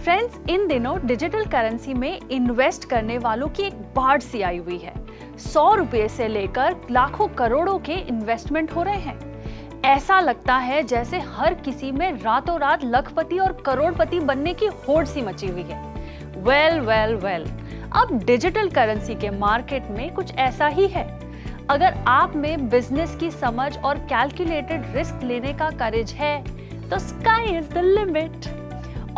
Friends, इन दिनों digital currency में invest करने वालों की एक बाढ़ सी आई हुई है। 100 रुपए से लेकर लाखों करोड़ों के इन्वेस्टमेंट हो रहे हैं। ऐसा लगता है जैसे हर किसी में रातों रात लखपति और करोड़पति बनने की होड़ सी मची हुई है। वेल, अब डिजिटल करेंसी के मार्केट में कुछ ऐसा ही है। अगर आप में बिजनेस की समझ और कैलकुलेटेड रिस्क लेने का करेज है तो स्काई इज द लिमिट।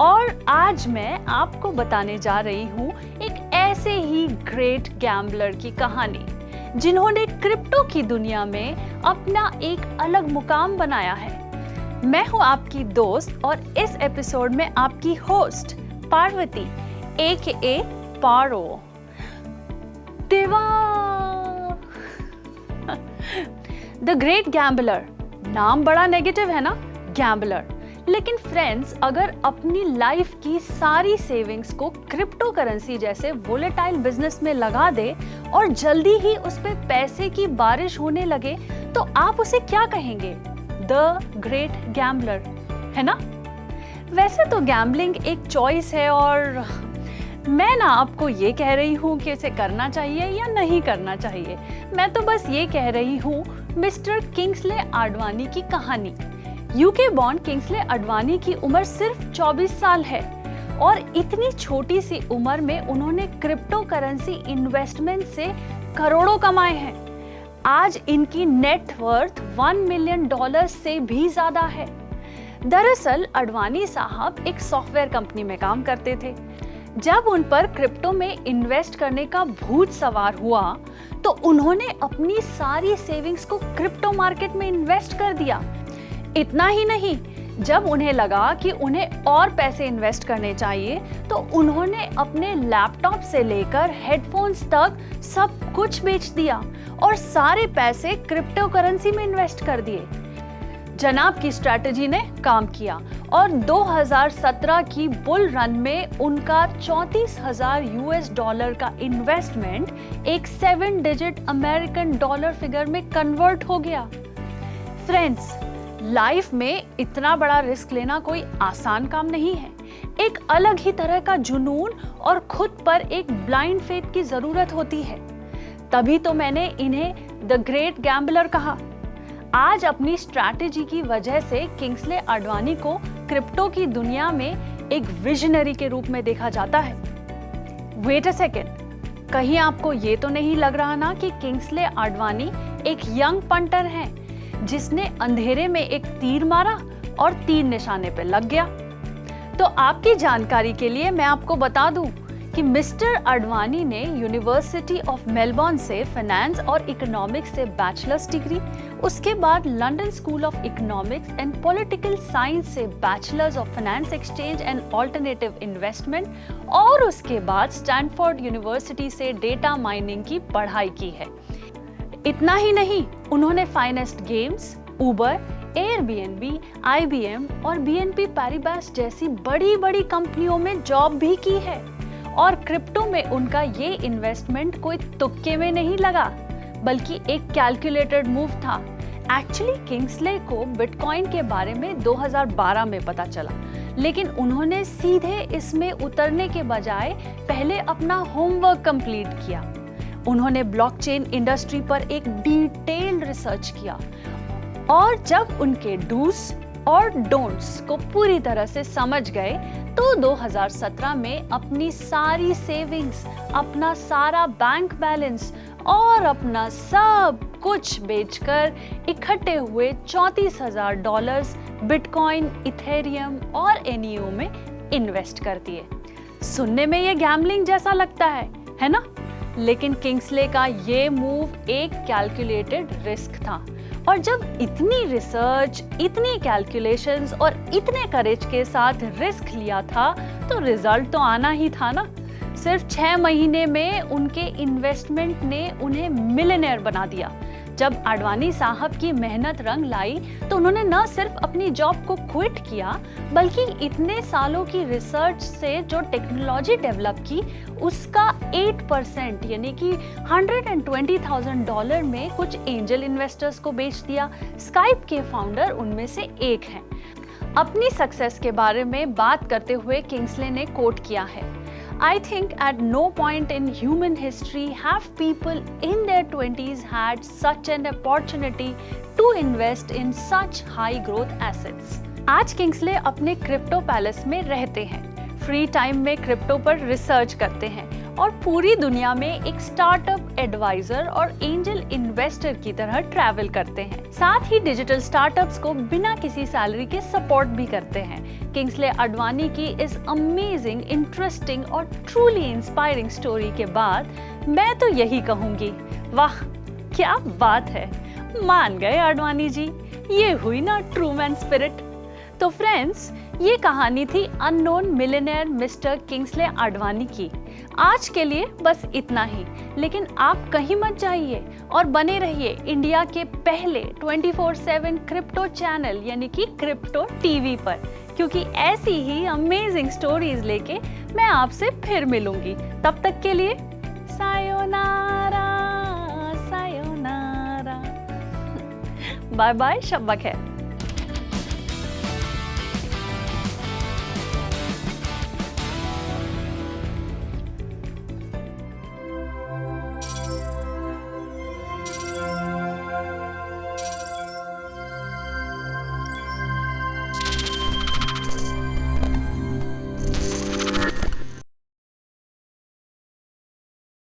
और आज मैं आपको बताने जा रही हूँ एक ऐसे ही ग्रेट गैम्बलर की कहानी जिन्होंने क्रिप्टो की दुनिया में अपना एक अलग मुकाम बनाया है। मैं हूँ आपकी दोस्त और इस एपिसोड में आपकी होस्ट पार्वती AKA पारो। देवा द ग्रेट गैम्बलर, नाम बड़ा नेगेटिव है ना, गैम्बलर। लेकिन फ्रेंड्स, अगर अपनी लाइफ की सारी सेविंग्स को क्रिप्टो करेंसी जैसे वोलेटाइल बिजनेस में लगा दे और जल्दी ही उस पे पैसे की बारिश होने लगे तो आप उसे क्या कहेंगे? द ग्रेट गैम्बलर, है ना? वैसे तो गैम्बलिंग एक चॉइस है और मैं ना आपको ये कह रही हूँ कि इसे करना चाहिए या नहीं करना चाहिए। मैं तो बस ये कह रही हूँ मिस्टर किंग्सले आडवाणी की कहानी। यूके बॉर्न किंग्सले आडवाणी की उम्र सिर्फ 24 साल है और इतनी छोटी सी उम्र में उन्होंने क्रिप्टो करेंसी इन्वेस्टमेंट से करोड़ों कमाए हैं। आज इनकी नेट वर्थ $1 मिलियन से भी ज्यादा है। दरअसल आडवाणी साहब एक सॉफ्टवेयर कंपनी में काम करते थे। जब उन पर क्रिप्टो में इन्वेस्ट करने का भूत सवार हुआ तो उन्होंने अपनी सारी सेविंग्स को क्रिप्टो मार्केट में इन्वेस्ट कर दिया। इतना ही नहीं, जब उन्हें लगा कि उन्हें और पैसे इन्वेस्ट करने चाहिए तो उन्होंने अपने लैपटॉप से लेकर हेडफोन्स तक सब कुछ बेच दिया और सारे पैसे क्रिप्टो करेंसी में इन्वेस्ट कर दिए। जनाब की स्ट्रैटेजी ने काम किया और 2017 की बुल रन में उनका $34,000 का इन्वेस्टमेंट एक 7 डिजिट अमेरिकन डॉलर फिगर में कन्वर्ट हो गया। फ्रेंड्स, लाइफ में इतना बड़ा रिस्क लेना कोई आसान काम नहीं है। एक अलग ही तरह का जुनून और खुद पर एक ब्लाइंड फेथ की जरूरत होती है। तभी तो मैंने इन्हें द ग्रेट गैम्बलर कहा। आज अपनी स्ट्रैटेजी की वजह से किंग्सले आडवाणी को क्रिप्टो की दुनिया में एक विजनरी के रूप में देखा जाता है। वेट अ सेकेंड, कहीं आपको ये तो नहीं लग रहा ना कि किंग्सले आडवाणी एक यंग पंटर हैं जिसने अंधेरे में एक तीर मारा और तीर निशाने पे लग गया? तो आपकी जानकारी के लिए मैं आपको बता दूं कि मिस्टर आडवाणी ने यूनिवर्सिटी ऑफ मेलबर्न से फाइनेंस और इकोनॉमिक्स से बैचलर्स डिग्री, उसके बाद London School of Economics and Political Science से bachelors of finance exchange and alternative investment और उसके बाद स्टैनफोर्ड यूनिवर्सिटी से डेटा माइनिंग की पढ़ाई की है। इतना ही नहीं, उन्होंने finest games, Uber, Airbnb, IBM और BNP पैरिबास जैसी बड़ी कंपनियों में जॉब भी की है। और क्रिप्टो में उनका ये इन्वेस्टमेंट कोई तुक्के में नहीं लगा बल्कि एक कैलकुलेटेड मूव था। एक्चुअली किंग्सले को बिटकॉइन के बारे में 2012 में पता चला, लेकिन उन्होंने सीधे इसमें उतरने के बजाय पहले अपना होमवर्क कंप्लीट किया। उन्होंने ब्लॉकचेन इंडस्ट्री पर एक डिटेल्ड रिसर्च किया और जब उनके डूस और डोंट्स को पूरी तरह से समझ गए तो 2017 में अपनी सारी सेविंग्स, अपना सारा बैंक बैलेंस और अपना सब कुछ बेचकर इकट्ठे हुए $34,000 बिटकॉइन, इथेरियम और NEO में इन्वेस्ट कर दिए। सुनने में ये गैम्बलिंग जैसा लगता है ना? लेकिन किंग्सले का ये मूव एक कैलकुलेटेड रिस्क था और जब इतनी रिसर्च, इतनी कैलकुलेशंस और इतने करेज के साथ रिस्क लिया था तो रिजल्ट तो आना ही था ना। सिर्फ 6 महीने में उनके इन्वेस्टमेंट ने उन्हें मिलियनेयर बना दिया। जब आडवाणी साहब की मेहनत रंग लाई तो उन्होंने न सिर्फ अपनी जॉब को क्विट किया बल्कि इतने सालों की रिसर्च से जो टेक्नोलॉजी डेवलप की उसका 8% यानी कि $120,000 में कुछ एंजल इन्वेस्टर्स को बेच दिया। स्काइप के फाउंडर उनमें से एक हैं। अपनी सक्सेस के बारे में बात करते हुए किंग्सले ने कोट किया है, I think at no point in human history have people in their 20s had such an opportunity to invest in such high growth assets. आज किंग्सले अपने क्रिप्टो पैलेस में रहते हैं, फ्री टाइम में crypto पर research करते हैं और पूरी दुनिया में एक स्टार्टअप एडवाइजर और एंजल इन्वेस्टर की तरह ट्रैवल करते हैं। साथ ही डिजिटल स्टार्टअप्स को बिना किसी सैलरी के सपोर्ट भी करते हैं। किंग्सले आडवाणी की इस अमेजिंग, इंटरेस्टिंग और ट्रूली इंस्पायरिंग स्टोरी के बाद मैं तो यही कहूंगी, वाह क्या बात है, मान गए आडवाणी जी, ये हुई ना ट्रू मैन स्पिरिट। तो फ्रेंड्स, ये कहानी थी unknown millionaire mister Kingsley Advani की। आज के लिए बस इतना ही, लेकिन आप कहीं मत जाइए और बने रहिए इंडिया के पहले 24/7 क्रिप्टो चैनल यानी कि क्रिप्टो टीवी पर, क्योंकि ऐसी ही अमेजिंग स्टोरीज लेके मैं आपसे फिर मिलूंगी। तब तक के लिए सायोनारा सायोनारा, बाय बाय, शब बखैर।